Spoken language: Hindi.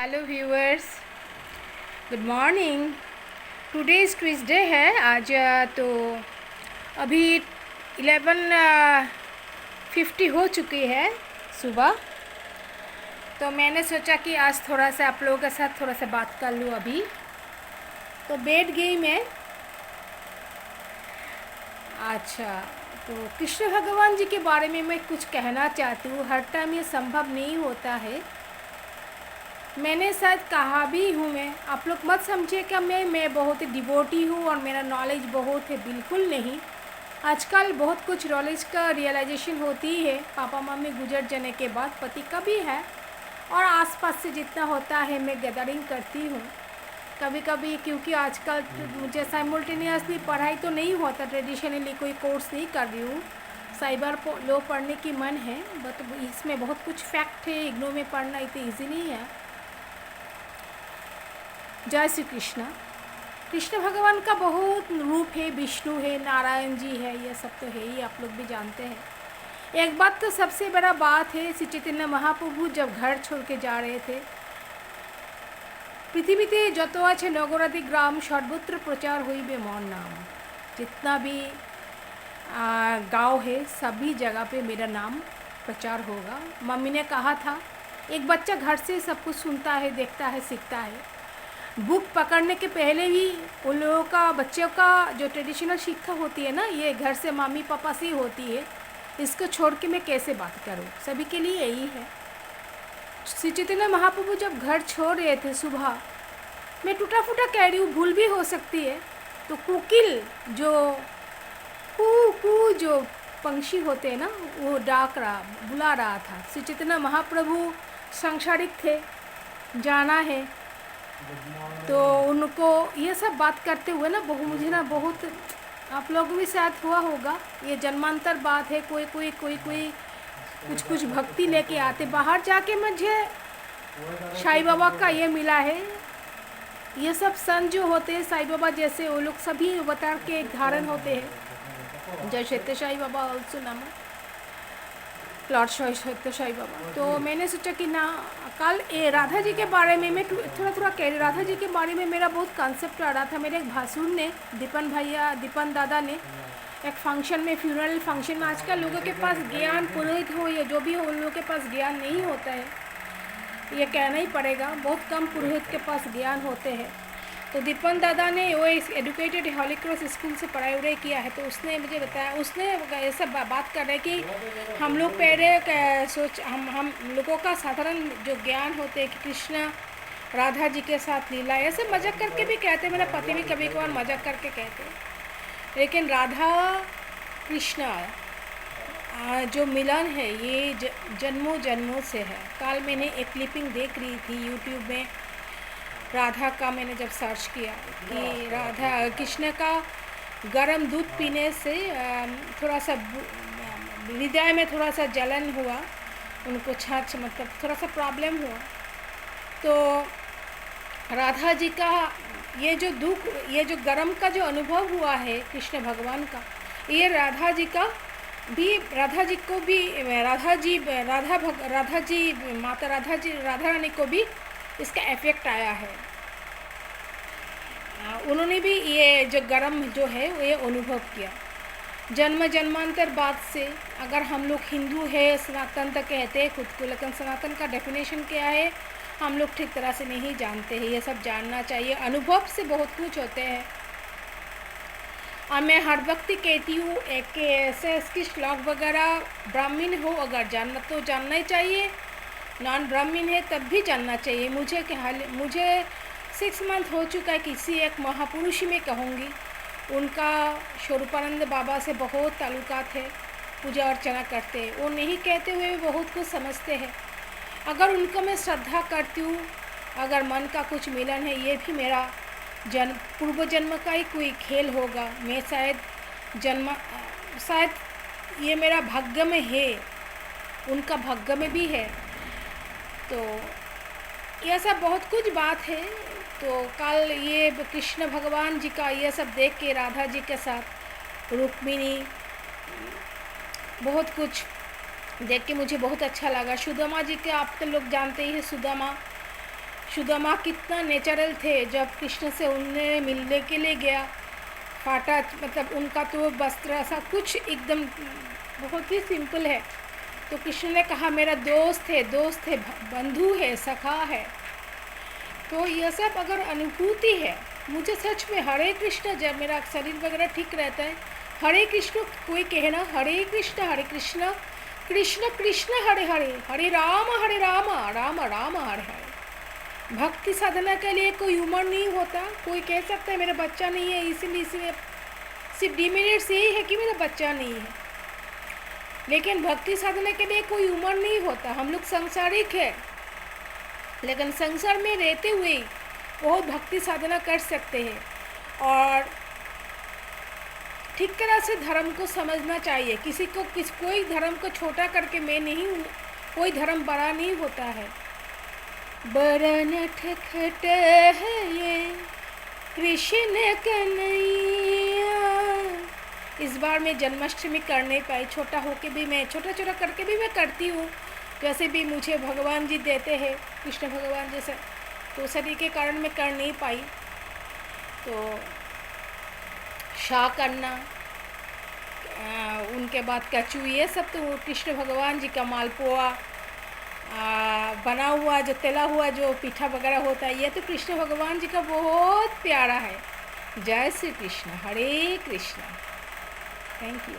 Hello viewers, good morning. Today is Tuesday है आज। तो अभी 11:50 हो चुकी है सुबह। तो मैंने सोचा कि आज थोड़ा सा आप लोगों के साथ थोड़ा सा बात कर लूँ। अभी तो बैठ गई मैं। अच्छा, तो कृष्ण भगवान जी के बारे में मैं कुछ कहना चाहती हूँ। हर टाइम ये संभव नहीं होता है। मैंने शायद कहा भी हूँ, मैं आप लोग मत समझिए कि मैं बहुत ही डिवोटी हूँ और मेरा नॉलेज बहुत है, बिल्कुल नहीं। आजकल बहुत कुछ नॉलेज का रियलाइजेशन होती है पापा मम्मी गुजर जाने के बाद। पति का भी है और आसपास से जितना होता है मैं गैदरिंग करती हूँ कभी कभी, क्योंकि आजकल मुझे साइमल्टेनियसली पढ़ाई तो नहीं होता। ट्रेडिशनली कोई कोर्स नहीं कर रही हूँ। साइबर लॉ पढ़ने की मन है, बट इसमें बहुत कुछ फैक्ट है, इग्नो में पढ़ना इतनी ईजी नहीं है। जय श्री कृष्णा। कृष्ण भगवान का बहुत रूप है, विष्णु है, नारायण जी है, ये सब तो है ही, आप लोग भी जानते हैं। एक बात तो सबसे बड़ा बात है, श्री चैतन्य महाप्रभु जब घर छोड़ के जा रहे थे, পৃথিবীতে যত আছে নগরাদি গ্রাম সর্বত্র প্রচার হইবে मोर नाम। जितना भी गांव है सभी जगह पे मेरा नाम प्रचार होगा। मम्मी ने कहा था, एक बच्चा घर से सब कुछ सुनता है, देखता है, सीखता है। बुक पकड़ने के पहले भी उन लोगों का, बच्चों का जो ट्रेडिशनल शिक्षा होती है ना, ये घर से मम्मी पापा से ही होती है। इसको छोड़ के मैं कैसे बात करूँ, सभी के लिए यही है। श्री चैतन्य महाप्रभु जब घर छोड़ रहे थे सुबह, मैं टूटा फूटा कह रही हूँ, भूल भी हो सकती है, तो कोकिल जो कू कू जो पंक्षी होते हैं ना, वो बुला रहा था। श्री चैतन्य महाप्रभु सांसारिक थे, जाना है, तो उनको ये सब बात करते हुए ना मुझे ना बहुत, आप लोगों भी शायद हुआ होगा, ये जन्मांतर बात है। कोई कोई कोई कोई कुछ कुछ भक्ति लेके आते, बाहर जाके मुझे साईं बाबा का ये मिला है। ये सब संत जो होते हैं साईं बाबा जैसे, वो लोग सभी अवतार के एक धारण होते हैं। जय सत्य साईं बाबा ऑल्सो नाम लॉर्ड सत्य साईं बाबा। तो मैंने सोचा कि ना, कल ये राधा जी के बारे में मैं थोड़ा थोड़ा कह रही। राधा जी के बारे में मेरा बहुत कॉन्सेप्ट आ रहा था। मेरे एक भासुर ने, दीपन दादा ने, एक फंक्शन में, फ्यूनरल फंक्शन में, आजकल लोगों के पास ज्ञान, पुरोहित हो या जो भी हो, उन लोगों के पास ज्ञान नहीं होता है, ये कहना ही पड़ेगा। बहुत कम पुरोहित के पास ज्ञान होते हैं। तो दीपन दादा ने वो एडुकेटेड हॉली क्रॉस स्कूल से पढ़ाई उड़ाई किया है, तो उसने मुझे बताया, उसने ये सब बात कर रहे कि हम लोग पहले हम लोगों का साधारण जो ज्ञान होते हैं कि कृष्ण राधा जी के साथ लीला, ऐसे मजाक करके भी कहते हैं। मेरा पति भी कभी कभार मजाक करके कहते हैं, लेकिन राधा कृष्ण जो मिलन है ये जन्मों जन्मों से है। कल मैंने एक क्लिपिंग देख रही थी यूट्यूब में, राधा का मैंने जब सर्च किया कि राधा कृष्ण का गर्म दूध पीने से थोड़ा सा हृदय में थोड़ा सा जलन हुआ, उनको छाछ मतलब थोड़ा सा प्रॉब्लम हुआ। तो राधा जी का ये जो दुख, ये जो गर्म का जो अनुभव हुआ है कृष्ण भगवान का, ये राधा जी को भी, माता राधा रानी को भी इसका इफेक्ट आया है। उन्होंने भी ये जो गर्म जो है वो ये अनुभव किया। जन्म जन्मांतर बाद से, अगर हम लोग हिंदू है, सनातन तक कहते हैं खुद को, लेकिन सनातन का डेफिनेशन क्या है हम लोग ठीक तरह से नहीं जानते हैं। ये सब जानना चाहिए, अनुभव से बहुत कुछ होते हैं। और मैं हर वक्त कहती हूँ एक ऐसे इसकी श्लोक वगैरह ब्राह्मण हो अगर जानना तो जानना ही चाहिए, नॉन ब्राह्मण है तब भी जानना चाहिए। मुझे 6 मंथ हो चुका है, किसी एक महापुरुष में कहूँगी, उनका स्वरूपानंद बाबा से बहुत ताल्लुकात है, पूजा अर्चना करते हैं। वो नहीं कहते हुए बहुत कुछ समझते हैं। अगर उनको मैं श्रद्धा करती हूँ, अगर मन का कुछ मिलन है, ये भी मेरा पूर्व जन्म का ही कोई खेल होगा। मैं शायद ये मेरा भाग्य में है, उनका भाग्य में भी है। तो यह सब बहुत कुछ बात है। तो कल ये कृष्ण भगवान जी का ये सब देख के, राधा जी के साथ रुक्मिणी, बहुत कुछ देख के मुझे बहुत अच्छा लगा। सुदामा जी के आप तो लोग जानते ही हैं, सुदामा कितना नेचुरल थे, जब कृष्ण से उन्हें मिलने के लिए गया, फाटा मतलब उनका तो वस्त्र ऐसा कुछ एकदम बहुत ही सिंपल है। तो कृष्ण ने कहा मेरा दोस्त है, बंधु है, सखा है। तो यह सब अगर अनुभूति है, मुझे सच में हरे कृष्ण, जब मेरा शरीर वगैरह ठीक रहता है, हरे कृष्ण कोई कहे ना, हरे कृष्ण कृष्ण कृष्ण हरे हरे, हरे राम राम राम हरे हरे। भक्ति साधना के लिए कोई उम्र नहीं होता। कोई कह सकता है मेरा बच्चा नहीं है, इसीलिए सिर्फ डिमेरिट्स यही है कि मेरा बच्चा नहीं है, लेकिन भक्ति साधना के लिए कोई उम्र नहीं होता। हम लोग सांसारिक है, लेकिन संसार में रहते हुए बहुत भक्ति साधना कर सकते हैं। और ठीक तरह से धर्म को समझना चाहिए। कोई धर्म को छोटा करके मैं नहीं हूँ, कोई धर्म बड़ा नहीं होता है। बड़ा नटखट है ये कृष्ण कन्हैया। इस बार मैं जन्माष्टमी कर नहीं पाई, छोटा होके भी मैं छोटा करके भी मैं करती हूँ, वैसे भी मुझे भगवान जी देते हैं, कृष्ण भगवान जैसे, तो शरीर के कारण मैं कर नहीं पाई। तो शाह करना, उनके बाद कचू, ये सब तो कृष्ण भगवान जी का मालपुआ बना हुआ, जो तला हुआ जो पीठा वगैरह होता है, ये तो कृष्ण भगवान जी का बहुत प्यारा है। जय श्री कृष्ण, हरे कृष्ण। Thank you.